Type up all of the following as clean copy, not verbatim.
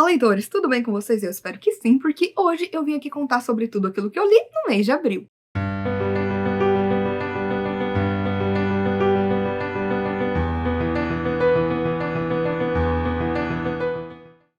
leitores, tudo bem com vocês? Eu espero que sim, porque hoje eu vim aqui contar sobre tudo aquilo que eu li no mês de abril.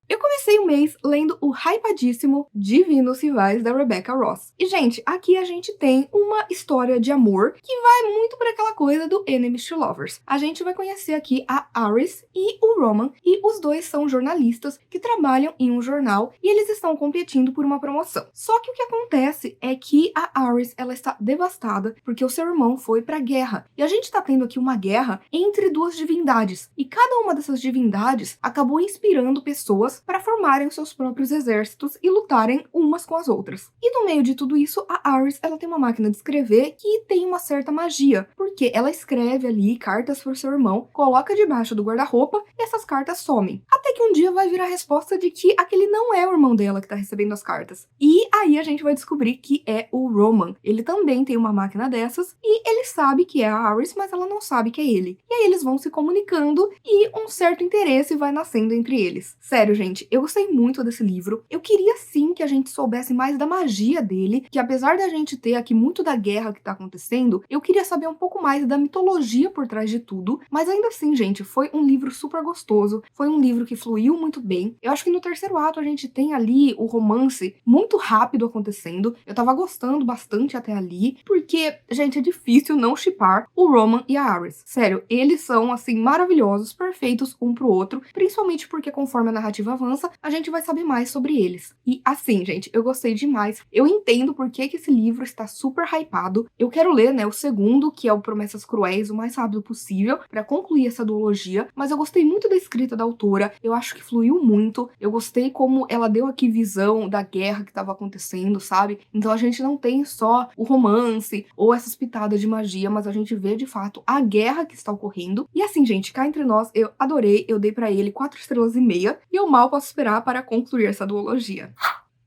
Eu comecei o mês lendo o hypadíssimo Divinos Rivais da Rebecca Ross. E, gente, aqui a gente tem uma história de amor que vai muito para aquela coisa do Enemies to Lovers. A gente vai conhecer aqui a Aris e o Roman, e os dois são jornalistas que trabalham em um jornal e eles estão competindo por uma promoção. Só que o que acontece é que a Aris, ela está devastada porque o seu irmão foi pra guerra. E a gente tá tendo aqui uma guerra entre duas divindades. E cada uma dessas divindades acabou inspirando pessoas para formarem os seus próprios exércitos e lutarem umas com as outras. E no meio de tudo isso, a Aris, ela tem uma máquina de escrever que tem uma certa magia, porque ela escreve ali cartas pro seu irmão, coloca debaixo do guarda-roupa e essas cartas somem. Até que um dia vai vir a resposta de que aquele não é o irmão dela que tá recebendo as cartas. E aí a gente vai descobrir que é o Roman. Ele também tem uma máquina dessas e ele sabe que é a Aris, mas ela não sabe que é ele. E aí eles vão se comunicando e um certo interesse vai nascendo entre eles. Sério, gente, eu gostei muito desse livro. Eu queria sim que a gente soubesse mais da magia dele, que apesar da gente ter aqui muito da guerra que tá acontecendo, eu queria saber um pouco mais da mitologia por trás de tudo, mas ainda assim, gente, foi um livro super gostoso, foi um livro que fluiu muito bem. Eu acho que no terceiro ato a gente tem ali o romance muito rápido acontecendo, eu tava gostando bastante até ali, porque, gente, é difícil não shippar o Roman e a Aris. Sério, eles são, assim, maravilhosos, perfeitos um pro outro, principalmente porque conforme a narrativa avança, a gente vai saber mais sobre eles. E assim, gente, eu gostei demais. Eu entendo por que esse livro está super hypado. Eu quero ler, né, o segundo, que é o Promessas Cruéis, o mais rápido possível, para concluir essa duologia, mas eu gostei muito da escrita da autora, eu acho que fluiu muito, eu gostei como ela deu aqui visão da guerra que estava acontecendo, sabe? Então a gente não tem só o romance ou essas pitadas de magia, mas a gente vê de fato a guerra que está ocorrendo. E assim, gente, cá entre nós, eu adorei, eu dei pra ele 4 estrelas e meia, e eu mal posso esperar para concluir essa duologia.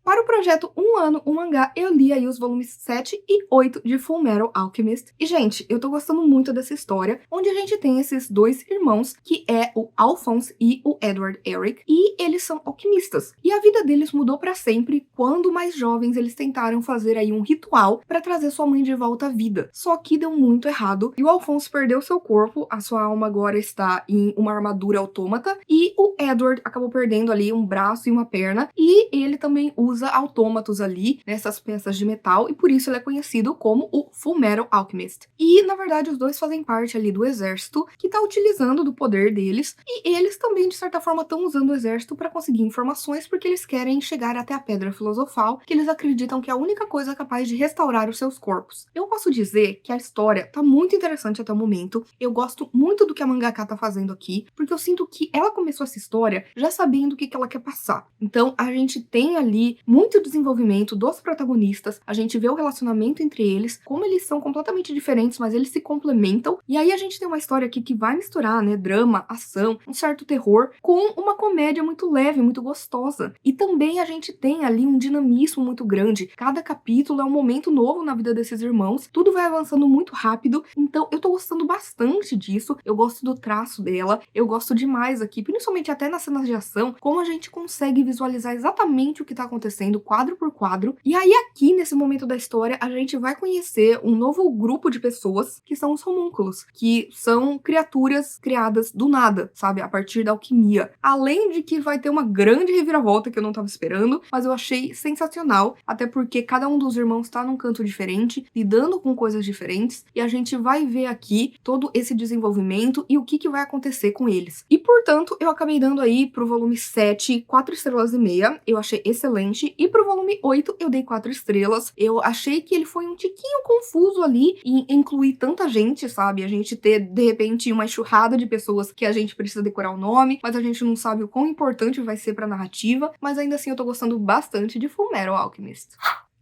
Para o projeto Um Ano, um Mangá, eu li aí os volumes 7 e 8 de Fullmetal Alchemist. E, gente, eu tô gostando muito dessa história, onde a gente tem esses dois irmãos, que é o Alphonse e o Edward Eric, e eles são alquimistas. E a vida deles mudou para sempre quando, mais jovens, eles tentaram fazer aí um ritual para trazer sua mãe de volta à vida. Só que deu muito errado, e o Alphonse perdeu seu corpo, a sua alma agora está em uma armadura autômata, e o Edward acabou perdendo ali um braço e uma perna, e ele também usa autômatos ali nessas peças de metal e por isso ele é conhecido como o Fullmetal Alchemist. E na verdade os dois fazem parte ali do exército que tá utilizando do poder deles e eles também de certa forma estão usando o exército para conseguir informações porque eles querem chegar até a Pedra Filosofal, que eles acreditam que é a única coisa capaz de restaurar os seus corpos. Eu posso dizer que a história tá muito interessante até o momento. Eu gosto muito do que a mangaka tá fazendo aqui, porque eu sinto que ela começou essa história já sabendo o que ela quer passar. Então a gente tem ali muito desenvolvimento dos protagonistas, a gente vê o relacionamento entre eles, como eles são completamente diferentes, mas eles se complementam, e aí a gente tem uma história aqui que vai misturar, né, drama, ação, um certo terror, com uma comédia muito leve, muito gostosa. E também a gente tem ali um dinamismo muito grande, cada capítulo é um momento novo na vida desses irmãos, tudo vai avançando muito rápido, então eu tô gostando bastante disso, eu gosto do traço dela, eu gosto demais aqui, principalmente até nas cenas de ação, como a gente consegue visualizar exatamente o que tá acontecendo quadro por quadro. E aí aqui, nesse momento da história, a gente vai conhecer um novo grupo de pessoas, que são os homúnculos, que são criaturas criadas do nada, sabe? A partir da alquimia. Além de que vai ter uma grande reviravolta que eu não tava esperando, mas eu achei sensacional, até porque cada um dos irmãos tá num canto diferente, lidando com coisas diferentes, e a gente vai ver aqui todo esse desenvolvimento e o que vai acontecer com eles. E, portanto, eu acabei dando aí pro volume 7, 4 estrelas e meia, eu achei excelente. E pro volume 8 eu dei 4 estrelas. Eu achei que ele foi um tiquinho confuso ali em incluir tanta gente, sabe? A gente ter, de repente, uma enxurrada de pessoas que a gente precisa decorar o nome, mas a gente não sabe o quão importante vai ser pra narrativa. Mas ainda assim eu tô gostando bastante de Fullmetal Alchemist.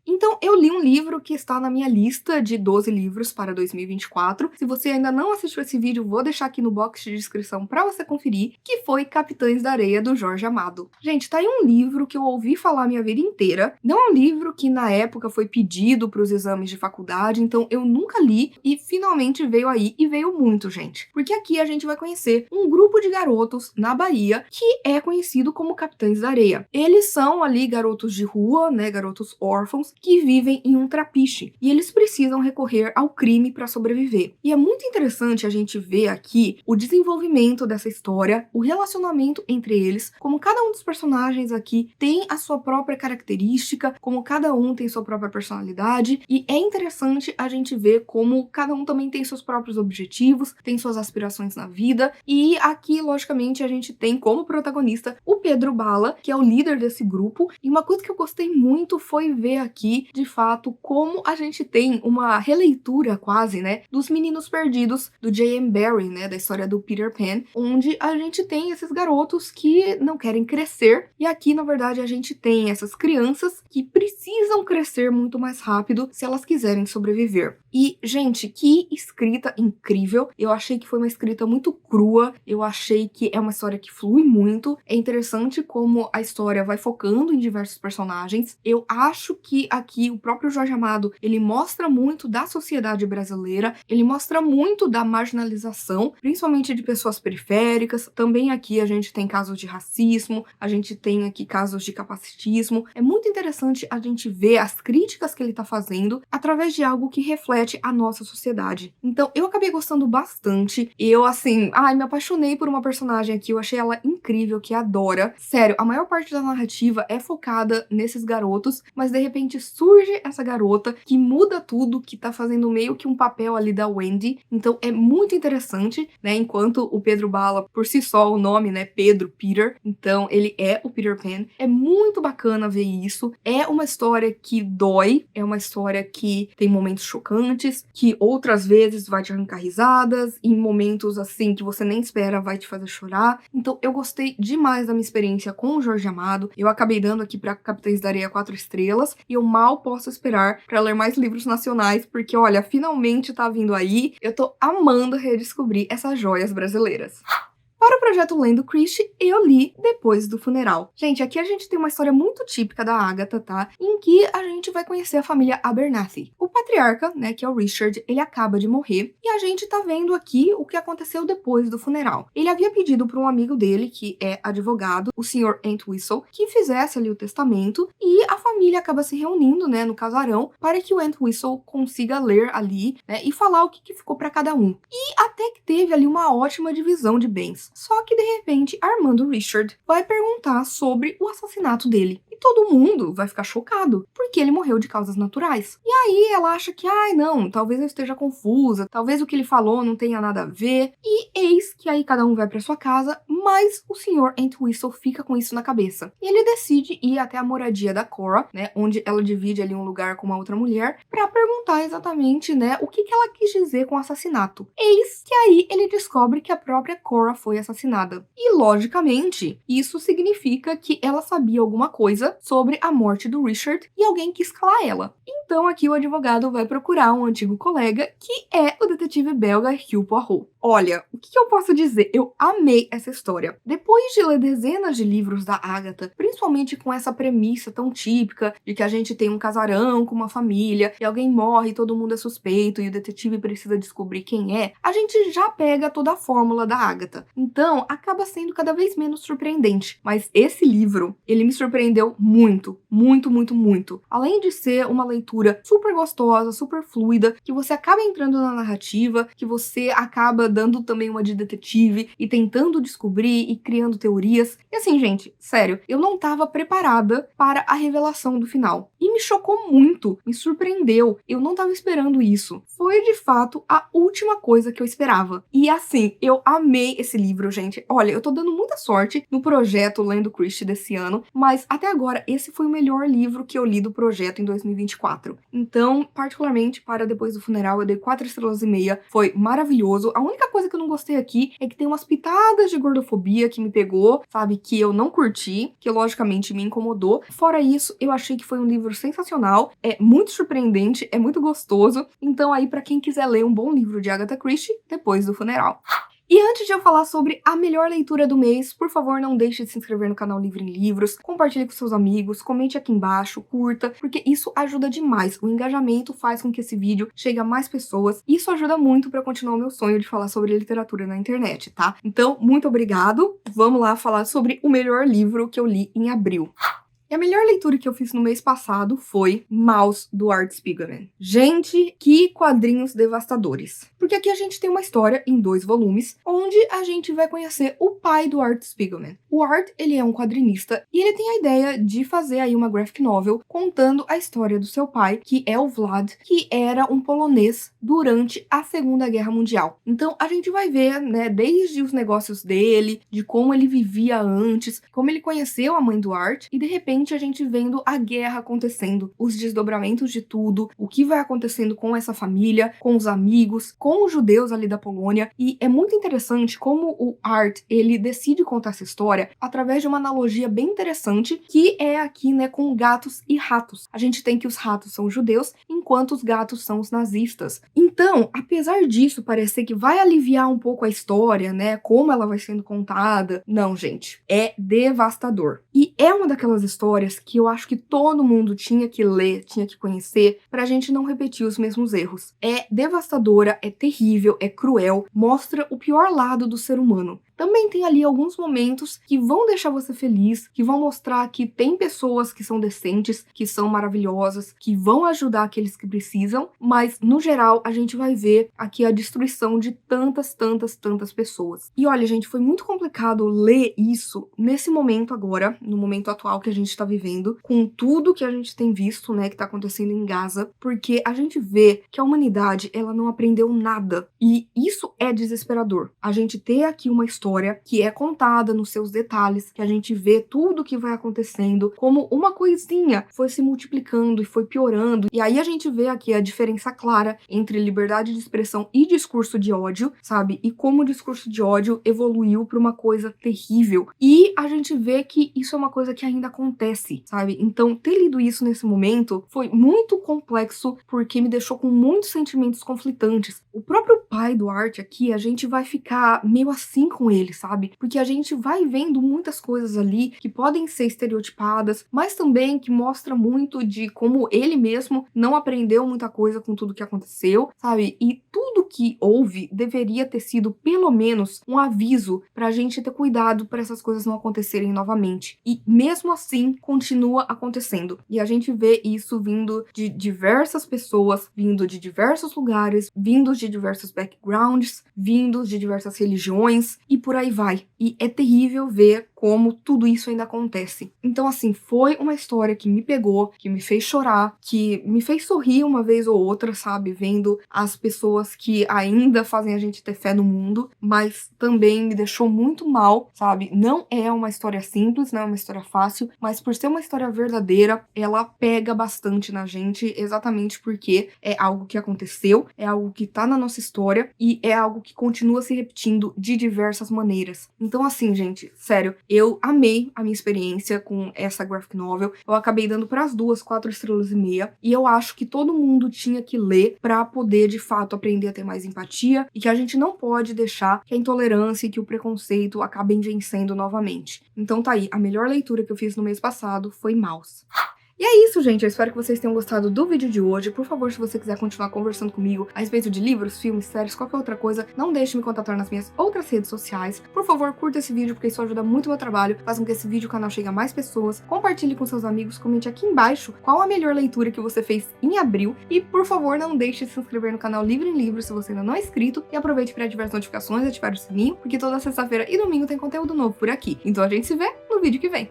Em Então, eu li um livro que está na minha lista de 12 livros para 2024. Se você ainda não assistiu esse vídeo, vou deixar aqui no box de descrição para você conferir, que foi Capitães da Areia, do Jorge Amado. Gente, tá aí um livro que eu ouvi falar a minha vida inteira. Não é um livro que na época foi pedido para os exames de faculdade, então eu nunca li e finalmente veio aí, e veio muito, gente. Porque aqui a gente vai conhecer um grupo de garotos na Bahia que é conhecido como Capitães da Areia. Eles são ali garotos de rua, né, garotos órfãos, que vivem em um trapiche, e eles precisam recorrer ao crime para sobreviver. E é muito interessante a gente ver aqui o desenvolvimento dessa história, o relacionamento entre eles, como cada um dos personagens aqui tem a sua própria característica, como cada um tem sua própria personalidade, e é interessante a gente ver como cada um também tem seus próprios objetivos, tem suas aspirações na vida, e aqui, logicamente, a gente tem como protagonista o Pedro Bala, que é o líder desse grupo, e uma coisa que eu gostei muito foi ver aqui, de fato, como a gente tem uma releitura quase, né, dos Meninos Perdidos, do J.M. Barrie, né, da história do Peter Pan, onde a gente tem esses garotos que não querem crescer, e aqui, na verdade, a gente tem essas crianças que precisam crescer muito mais rápido se elas quiserem sobreviver. E, gente, que escrita incrível! Eu achei que foi uma escrita muito crua, eu achei que é uma história que flui muito, é interessante como a história vai focando em diversos personagens. Eu acho que aqui o próprio Jorge Amado, ele mostra muito da sociedade brasileira, ele mostra muito da marginalização, principalmente de pessoas periféricas. Também aqui a gente tem casos de racismo, a gente tem aqui casos de capacitismo. É muito interessante a gente ver as críticas que ele tá fazendo através de algo que reflete a nossa sociedade. Então, eu acabei gostando bastante. Eu, assim, me apaixonei por uma personagem aqui, eu achei ela incrível, que é a Dora. Sério, a maior parte da narrativa é focada nesses garotos, mas de repente surge essa garota que muda tudo, que tá fazendo meio que um papel ali da Wendy. Então, é muito interessante, né? Enquanto o Pedro Bala, por si só, o nome, né? Pedro, Peter. Então, ele é o Peter Pan. É muito bacana ver isso. É uma história que dói, é uma história que tem momentos chocantes, que outras vezes vai te arrancar risadas, em momentos assim que você nem espera vai te fazer chorar. Então eu gostei demais da minha experiência com o Jorge Amado. Eu acabei dando aqui pra Capitães da Areia 4 estrelas, e eu mal posso esperar pra ler mais livros nacionais, porque olha, finalmente tá vindo aí. Eu tô amando redescobrir essas joias brasileiras. Para o projeto Lendo Christie, eu li Depois do Funeral. Gente, aqui a gente tem uma história muito típica da Agatha, tá? Em que a gente vai conhecer a família Abernathy. O patriarca, né, que é o Richard, ele acaba de morrer, e a gente tá vendo aqui o que aconteceu depois do funeral. Ele havia pedido para um amigo dele, que é advogado, o Sr. Entwistle, que fizesse ali o testamento, e a família acaba se reunindo, né, no casarão, para que o Entwistle consiga ler ali, né, e falar o que ficou para cada um. E até que teve ali uma ótima divisão de bens. Só que, de repente, a irmã do Richard vai perguntar sobre o assassinato dele. E todo mundo vai ficar chocado, porque ele morreu de causas naturais. E aí ela acha que, não, talvez eu esteja confusa, talvez o que ele falou não tenha nada a ver. E eis que aí cada um vai para sua casa, mas o Sr. Entwistle fica com isso na cabeça. E ele decide ir até a moradia da Cora, né, onde ela divide ali um lugar com uma outra mulher, para perguntar exatamente, né, o que ela quis dizer com o assassinato. Eis que aí ele descobre que a própria Cora foi assassinada. E, logicamente, isso significa que ela sabia alguma coisa sobre a morte do Richard e alguém quis calar ela. Então, aqui o advogado vai procurar um antigo colega, que é o detetive belga Hercule Poirot. Olha, o que eu posso dizer? Eu amei essa história. Depois de ler dezenas de livros da Agatha, principalmente com essa premissa tão típica de que a gente tem um casarão com uma família e alguém morre e todo mundo é suspeito e o detetive precisa descobrir quem é, a gente já pega toda a fórmula da Agatha. Então, acaba sendo cada vez menos surpreendente. Mas esse livro, ele me surpreendeu muito, muito, muito, muito. Além de ser uma leitura super gostosa, super fluida, que você acaba entrando na narrativa, que você acaba dando também uma de detetive e tentando descobrir e criando teorias. E assim, gente, sério, eu não tava preparada para a revelação do final. E me chocou muito, me surpreendeu. Eu não tava esperando isso. Foi, de fato, a última coisa que eu esperava. E assim, eu amei esse livro. livro, gente. Olha, eu tô dando muita sorte no projeto Lendo Christie desse ano, mas até agora esse foi o melhor livro que eu li do projeto em 2024. Então, particularmente para Depois do Funeral, eu dei 4 estrelas e meia. Foi maravilhoso. A única coisa que eu não gostei aqui é que tem umas pitadas de gordofobia que me pegou, sabe? Que eu não curti, que logicamente me incomodou. Fora isso, eu achei que foi um livro sensacional, é muito surpreendente, é muito gostoso. Então aí, pra quem quiser ler um bom livro de Agatha Christie, Depois do Funeral. E antes de eu falar sobre a melhor leitura do mês, por favor, não deixe de se inscrever no canal Livro em Livros, compartilhe com seus amigos, comente aqui embaixo, curta, porque isso ajuda demais. O engajamento faz com que esse vídeo chegue a mais pessoas, e isso ajuda muito para continuar o meu sonho de falar sobre literatura na internet, tá? Então, muito obrigado. Vamos lá falar sobre o melhor livro que eu li em abril. E a melhor leitura que eu fiz no mês passado foi Maus, do Art Spiegelman. Gente, que quadrinhos devastadores. Porque aqui a gente tem uma história em 2 volumes, onde a gente vai conhecer o pai do Art Spiegelman. O Art, ele é um quadrinista, e ele tem a ideia de fazer aí uma graphic novel contando a história do seu pai, que é o Vlad, que era um polonês durante a Segunda Guerra Mundial. Então a gente vai ver, né, desde os negócios dele, de como ele vivia antes, como ele conheceu a mãe do Art, e de repente a gente vendo a guerra acontecendo, os desdobramentos de tudo, o que vai acontecendo com essa família, com os amigos, com os judeus ali da Polônia, e é muito interessante como o Art, ele decide contar essa história através de uma analogia bem interessante, que é aqui, né, com gatos e ratos. A gente tem que os ratos são os judeus, enquanto os gatos são os nazistas. Então, apesar disso parecer que vai aliviar um pouco a história, né, como ela vai sendo contada, não, gente, é devastador. E é uma daquelas histórias que eu acho que todo mundo tinha que ler, tinha que conhecer, pra gente não repetir os mesmos erros. É devastadora, é terrível, é cruel, mostra o pior lado do ser humano. Também tem ali alguns momentos que vão deixar você feliz, que vão mostrar que tem pessoas que são decentes, que são maravilhosas, que vão ajudar aqueles que precisam, mas no geral a gente vai ver aqui a destruição de tantas pessoas. E olha, gente, foi muito complicado ler isso nesse momento agora, no momento atual que a gente tá vivendo, com tudo que a gente tem visto, né, que tá acontecendo em Gaza, porque a gente vê que a humanidade, ela não aprendeu nada. E isso é desesperador. A gente ter aqui uma história que é contada nos seus detalhes, que a gente vê tudo o que vai acontecendo, como uma coisinha foi se multiplicando e foi piorando. E aí a gente vê aqui a diferença clara entre liberdade de expressão e discurso de ódio, sabe? E como o discurso de ódio evoluiu para uma coisa terrível. E a gente vê que isso é uma coisa que ainda acontece, sabe? Então, ter lido isso nesse momento foi muito complexo, porque me deixou com muitos sentimentos conflitantes. O próprio pai do Art aqui, a gente vai ficar meio assim com ele, sabe? Porque a gente vai vendo muitas coisas ali que podem ser estereotipadas, mas também que mostra muito de como ele mesmo não aprendeu muita coisa com tudo que aconteceu, sabe? E tudo que houve deveria ter sido pelo menos um aviso pra gente ter cuidado para essas coisas não acontecerem novamente. E mesmo assim, continua acontecendo. E a gente vê isso vindo de diversas pessoas, vindo de diversos lugares, vindos de diversos backgrounds, vindos de diversas religiões, e por aí vai. E é terrível ver como tudo isso ainda acontece. Então, assim, foi uma história que me pegou, que me fez chorar, que me fez sorrir uma vez ou outra, sabe? Vendo as pessoas que ainda fazem a gente ter fé no mundo, mas também me deixou muito mal, sabe? Não é uma história simples, não é uma história fácil, mas por ser uma história verdadeira, ela pega bastante na gente, exatamente porque é algo que aconteceu, é algo que tá na nossa história e é algo que continua se repetindo de diversas maneiras. Então, assim, gente, sério, eu amei a minha experiência com essa graphic novel. Eu acabei dando para as duas 4 estrelas e meia. E eu acho que todo mundo tinha que ler para poder, de fato, aprender a ter mais empatia. E que a gente não pode deixar que a intolerância e que o preconceito acabem vencendo novamente. Então tá aí, a melhor leitura que eu fiz no mês passado foi Maus. E é isso, gente. Eu espero que vocês tenham gostado do vídeo de hoje. Por favor, se você quiser continuar conversando comigo a respeito de livros, filmes, séries, qualquer outra coisa, não deixe de me contatar nas minhas outras redes sociais. Por favor, curta esse vídeo, porque isso ajuda muito o meu trabalho, faz com que esse vídeo e o canal chegue a mais pessoas. Compartilhe com seus amigos, comente aqui embaixo qual a melhor leitura que você fez em abril. E, por favor, não deixe de se inscrever no canal Livro em Livros se você ainda não é inscrito. E aproveite para ativar as notificações e ativar o sininho, porque toda sexta-feira e domingo tem conteúdo novo por aqui. Então a gente se vê no vídeo que vem.